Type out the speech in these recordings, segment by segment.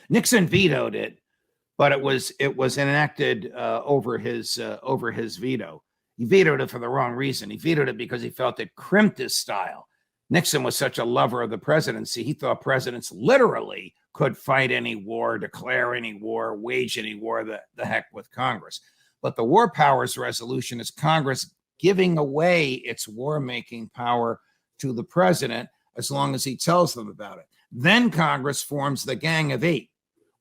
Nixon vetoed it, but it was enacted over his veto. He vetoed it for the wrong reason. He vetoed it because he felt it crimped his style. Nixon was such a lover of the presidency, he thought presidents literally could fight any war, declare any war, wage any war, the heck with Congress. But the War Powers Resolution is Congress giving away its war-making power to the president as long as he tells them about it. Then Congress forms the Gang of Eight,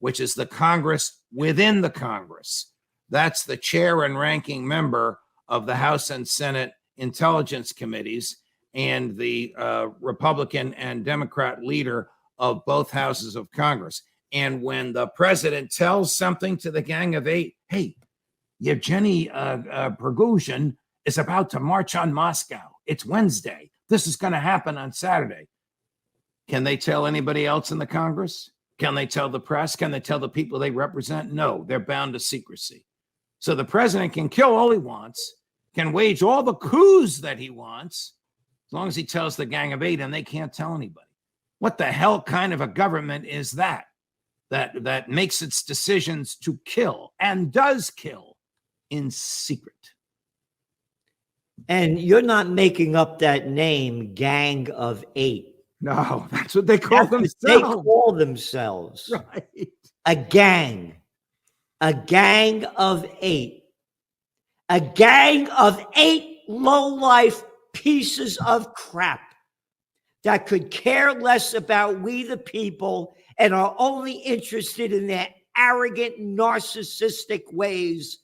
which is the Congress within the Congress. That's the chair and ranking member of the House and Senate Intelligence Committees and the Republican and Democrat leader of both houses of Congress. And when the president tells something to the Gang of Eight, hey, Yevgeny Prigozhin is about to march on Moscow. It's Wednesday. This is going to happen on Saturday. Can they tell anybody else in the Congress? Can they tell the press? Can they tell the people they represent? No, they're bound to secrecy. So the president can kill all he wants, can wage all the coups that he wants, as long as he tells the Gang of Eight, and they can't tell anybody. What the hell kind of a government is that makes its decisions to kill and does kill in secret? And you're not making up that name, Gang of Eight. No, that's what they call themselves. They call themselves. Right. A gang. A gang of eight. A gang of eight low-life pieces of crap that could care less about we the people and are only interested in their arrogant, narcissistic ways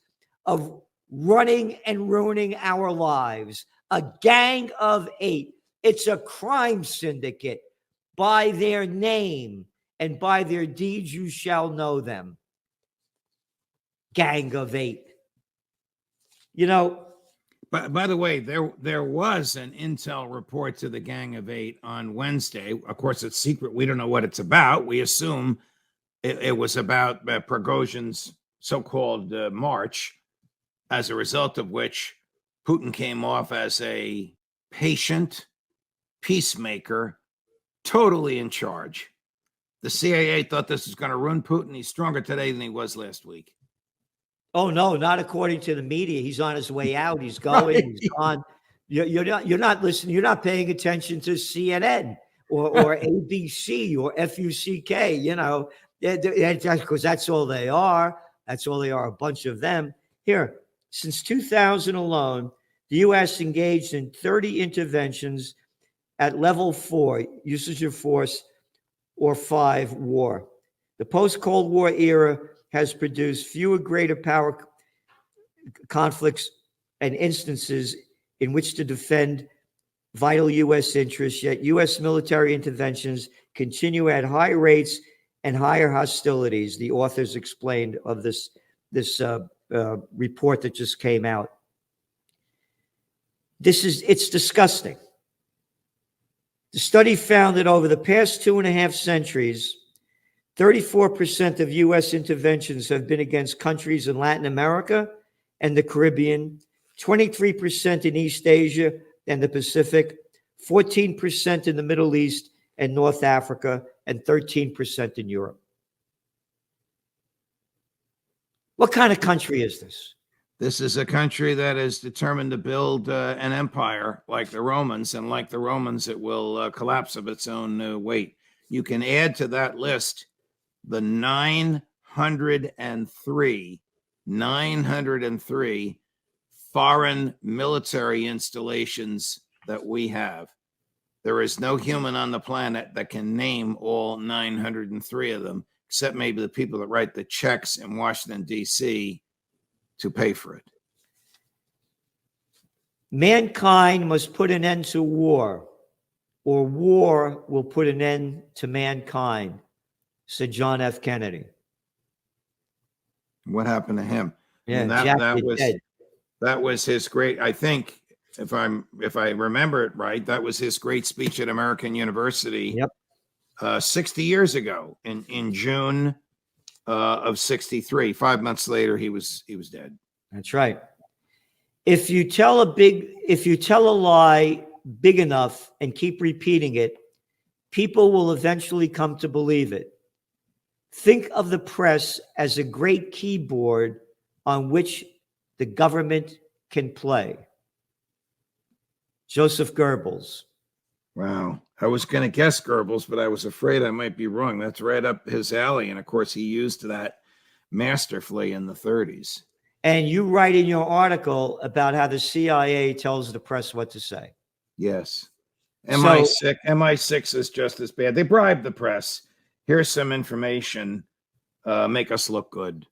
of running and ruining our lives. A gang of eight. It's a crime syndicate. By their name and by their deeds you shall know them. Gang of eight. You know, by the way, there was an intel report to the Gang of Eight on Wednesday. Of course, it's secret. We don't know what it's about. We assume it was about Prigozhin's so-called march, as a result of which Putin came off as a patient peacemaker, totally in charge. The CIA thought this was going to ruin Putin. He's stronger today than he was last week. Oh no, not according to the media. He's on his way out. He's going. Right. He's on. You're not listening. You're not paying attention to CNN or ABC or FUCK. You know, because that's all they are. That's all they are. A bunch of them. Here, since 2000 alone, the U.S. engaged in 30 interventions at level 4, usage of force, or 5, war. The post-Cold War era has produced fewer greater power conflicts and instances in which to defend vital U.S. interests, yet U.S. military interventions continue at high rates and higher hostilities, the authors explained of this report that just came out. It's disgusting. The study found that over the past 2.5 centuries, 34% of U.S. interventions have been against countries in Latin America and the Caribbean, 23% in East Asia and the Pacific, 14% in the Middle East and North Africa, and 13% in Europe. What kind of country is this? This is a country that is determined to build an empire like the Romans, and like the Romans, it will collapse of its own weight. You can add to that list the 903 foreign military installations that we have. There is no human on the planet that can name all 903 of them, except maybe the people that write the checks in Washington, D.C. to pay for it. Mankind must put an end to war, or war will put an end to mankind, said John F. Kennedy. What happened to him? Yeah, that was his great, I think, if I remember it right, that was his great speech at American University. Yep. 60 years ago in June of 63. 5 months later, he was dead. That's right. If you tell a lie big enough and keep repeating it, people will eventually come to believe it. Think of the press as a great keyboard on which the government can play. Joseph Goebbels. Wow. I was going to guess Goebbels, but I was afraid I might be wrong. That's right up his alley. And of course, he used that masterfully in the 30s. And you write in your article about how the CIA tells the press what to say. Yes. MI6 is just as bad. They bribe the press. Here's some information. Make us look good.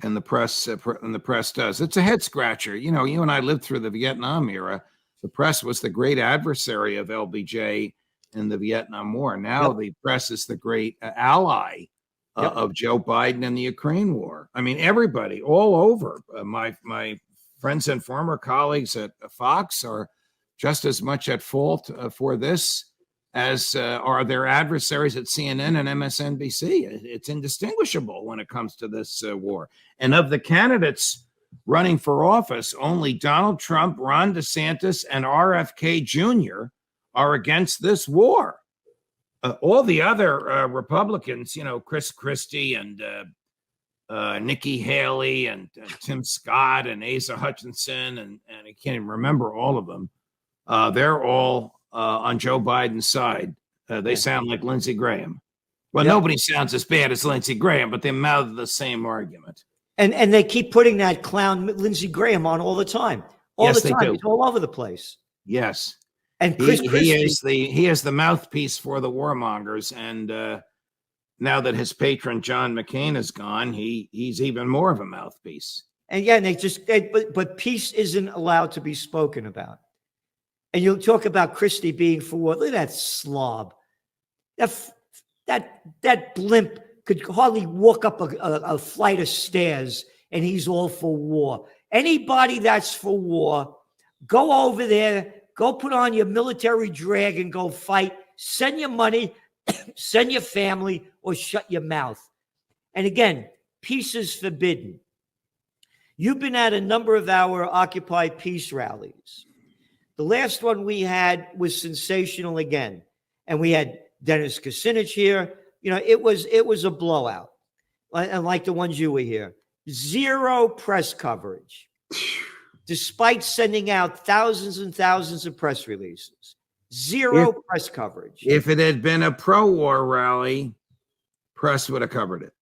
And the press does. It's a head scratcher. You know, you and I lived through the Vietnam era. The press was the great adversary of LBJ in the Vietnam War. Now the press is the great ally of Joe Biden in the Ukraine war. I mean, everybody all over. My friends and former colleagues at Fox are just as much at fault for this as are their adversaries at CNN and MSNBC. It's indistinguishable when it comes to this war. And of the candidates running for office, only Donald Trump, Ron DeSantis, and RFK Jr. are against this war. All the other Republicans, you know, Chris Christie and Nikki Haley and Tim Scott and Asa Hutchinson, and I can't even remember all of them. They're all on Joe Biden's side. They sound like Lindsey Graham. Well, nobody sounds as bad as Lindsey Graham, but they mouth the same argument. And they keep putting that clown Lindsey Graham on all the time. All the time. He's all over the place. Yes. And Chris Christie, he is the mouthpiece for the warmongers. And now that his patron John McCain is gone, he's even more of a mouthpiece. And yeah, but peace isn't allowed to be spoken about. And you'll talk about Christie being for war. Look at that slob. That blimp could hardly walk up a flight of stairs, and he's all for war. Anybody that's for war, go over there, go put on your military drag and go fight. Send your money, send your family, or shut your mouth. And again, peace is forbidden. You've been at a number of our Occupy Peace rallies. The last one we had was sensational again. And we had Dennis Kucinich here. You know, it was a blowout. And like the ones you were here. Zero press coverage. Despite sending out thousands and thousands of press releases. Zero press coverage. If it had been a pro-war rally, press would have covered it.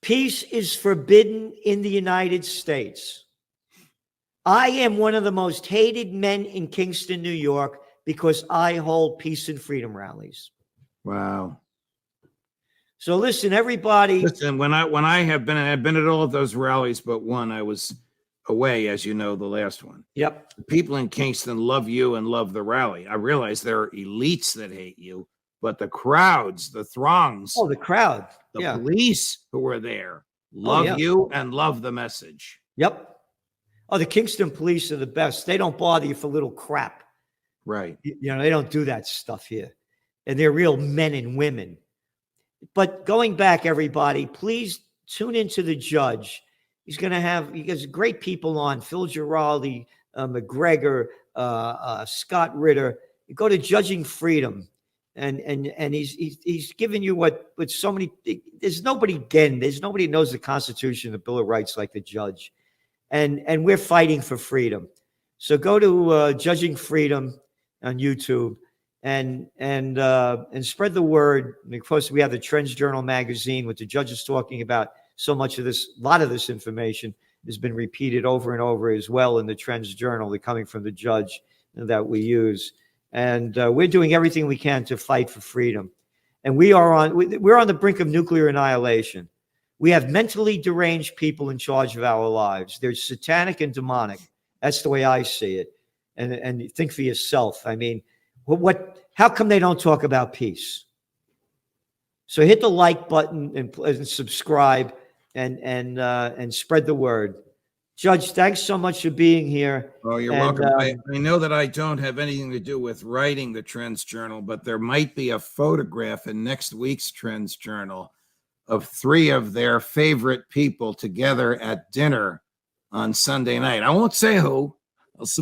Peace is forbidden in the United States. I am one of the most hated men in Kingston, New York, because I hold peace and freedom rallies. Wow. So listen, everybody. Listen, when I've been at all of those rallies, but one, I was away, as you know, the last one. Yep. The people in Kingston love you and love the rally. I realize there are elites that hate you, but the crowds, the throngs. Oh, the crowd. The police who were there love you and love the message. Yep. Oh, the Kingston police are the best. They don't bother you for little crap. Right. You know, they don't do that stuff here. And they're real men and women. But going back, everybody, please tune into the judge. He has great people on, Phil Giraldi, McGregor, Scott Ritter. You go to Judging Freedom, and he's giving you what so many. There's nobody who knows the Constitution, the Bill of Rights like the judge, and we're fighting for freedom. So go to Judging Freedom on YouTube and spread the word. And of course, we have the Trends Journal magazine with the judges talking about so much of this. A lot of this information has been repeated over and over as well in the Trends Journal. They're coming from the judge that we use. And we're doing everything we can to fight for freedom. And we're on the brink of nuclear annihilation. We have mentally deranged people in charge of our lives. They're satanic and demonic. That's the way I see it. And think for yourself. I mean, how come they don't talk about peace? So hit the like button and subscribe and spread the word. Judge, thanks so much for being here. Oh, you're welcome. I know that I don't have anything to do with writing the Trends Journal, but there might be a photograph in next week's Trends Journal of 3 of their favorite people together at dinner on Sunday night. I won't say who. Let's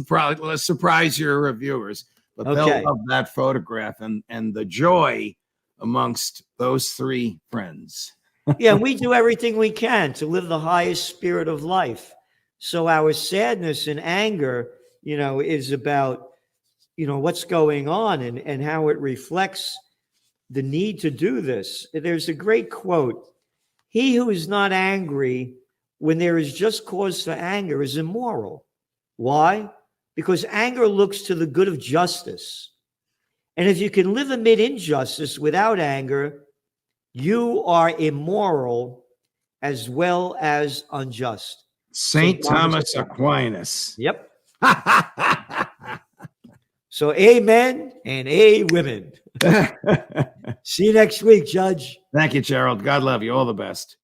surprise your reviewers, but they'll love that photograph and the joy amongst those three friends. Yeah, we do everything we can to live the highest spirit of life. So our sadness and anger, is about, what's going on and how it reflects the need to do this. There's a great quote. He who is not angry when there is just cause for anger is immoral. Why? Because anger looks to the good of justice. And if you can live amid injustice without anger, you are immoral as well as unjust. St. Thomas Aquinas. Yep. So amen and a women. See you next week, Judge. Thank you, Gerald. God love you. All the best.